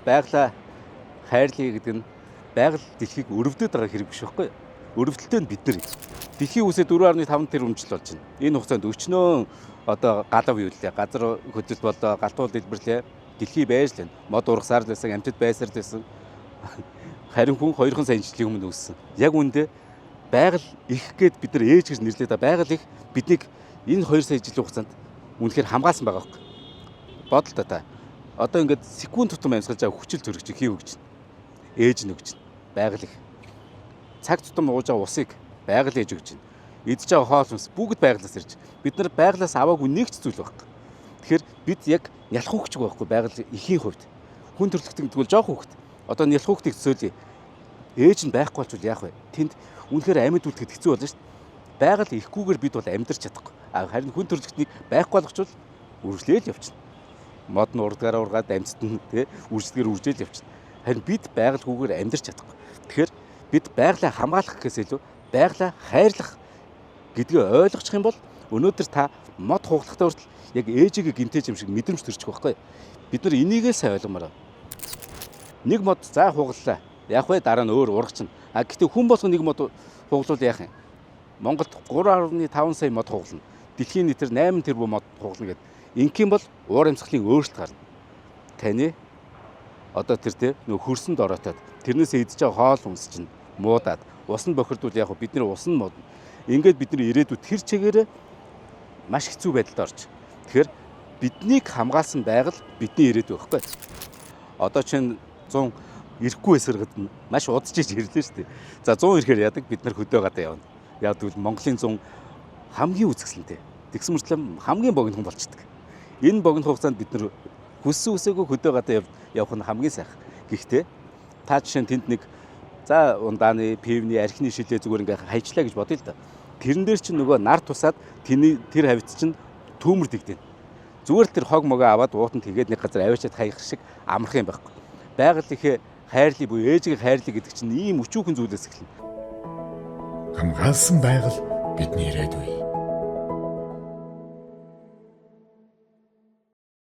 байгалаа хайрлая гэдэг нь байгаль дэлхийг өрөвдөд байгаа хэрэг биш байхгүй юу? Өрөвдөлтөө нь бид нар дэлхийн үсээ 4.5 тэрбум жил болж байна. Энэ хугацаанд өчнөө одоо галав юу лээ, газар хөдлөлт болоо, галтуул дэлбэрлээ, дэлхий байжлаа. Мод ургасаар лсэн, амьтад байсаар лсэн. Харин хүн 2 сая жилийн өмнө үүссэн. Яг үүндээ байгаль их гээд бид нар ээж гэж нэрлэдэг. Байгаль их биднийг энэ 2 сая жилийн хугацаанд үнэхээр хамгаалсан байгаа байхгүй. Бодлоо та. Одоо ингээд секунд тутам амьсгалж байгаа хүчил төрөгч хий өгч байна. Ээж нь өгч байна. Байгаль их. Цаг тутам ууж байгаа усыг байгаль ээж өгч байна. Идж байгаа хоол хүнс бүгд байгалаас ирж. Бид нар байгалаас аваагүй нэг ч зүйл байхгүй. Тэгэхээр бид яг нялх хөвгч байхгүй байгаль ихийн хувьд. Хүн төрөлхтөн тэгвэл жоох хөвгт. Одоо нялх хөвгтийг төсөөлье. Ээж нь байхгүй болчихвол яах вэ? Тэнд үнэхээр амьд үлдэхэд хэцүү болно шүү дээ. Байгаль ихгүйгээр бид бол амьдарч чадахгүй. Харин хүн төрөлхтнийг байхгүй болгочвол үргэлжлээл явчихна. Мод нь урдгаараа ургаад амьдсан тий үржлэгээр үржээл явчихна. Харин бид байгальгүйгээр амьдарч чадахгүй. Тэгэхээр бид байгалаа хамгаалах гэхээс илүү байгалаа хайрлах гэдгийг ойлгочих юм бол өнөөдөр та мод хугалахтаа хүртэл яг ээжигээ гинтэж юм шиг мэдрэмж төрчих байхгүй. Бид нар энийгээ сайн ойлгомоор байна. Нэг мод заа хугаллаа. Яах вэ? Дараа нь өөр ургачихна. Гэхдээ хүн болгон нэг мод хугалвал яах юм? Монголд 3.5 сая мод хугална. Дэлхийн нийтээр 8 тэрбум мод хугална гэдэг. Ингийн бол уур амьсгалын өөрчлөлт гарна. Таны одоо тэр те нөх хөрсөнд ороотоод тэрнээсээ идж байгаа хоол хүнс чинь муудаад усан бохирдвол яг бидний усан мод. Ингээд бидний ирээдүйд тэр чигээрээ маш хэцүү байдалд орж. Тэгэхээр биднийг хамгаалсан байгаль бидний ирээдүй байхгүй. Одоо чинь 100 ирэхгүй эсрэгд маш удаж иж ирлээ шүү дээ. За 100 ирэхээр яадаг бид нар хөдөө гадаа явна. Яг тэгвэл Монголын 100 хамгийн үзэсгэлэнтэй. Тэгсэн мөртлөө хамгийн богинохон болчдөг. Энэ богино хугацаанд бид нар хүссэн үсээгүй хөдөө гадаа явах нь хамгийн сайхан. Гэхдээ та жишээ нь тэнд нэг за ундааны, пивний, архины шилээ зүгээр ингээ хайчлаа гэж бодъё л да. Тэрэн дээр чинь нөгөө нар тусаад тэр хавьт чинь түүмэр дэгдэн. Зүгээр л тэр хог могоо аваад уутан тэгээд нэг газар аваачаад хаях шиг амарх юм байхгүй. Байгаль ихэ хайрлыг буюу ээжийг хайрлыг гэдэг чинь ийм өчүүхэн зүйлээс эхэлнэ. Хамгаалсан байгаль бидний ирээдүй.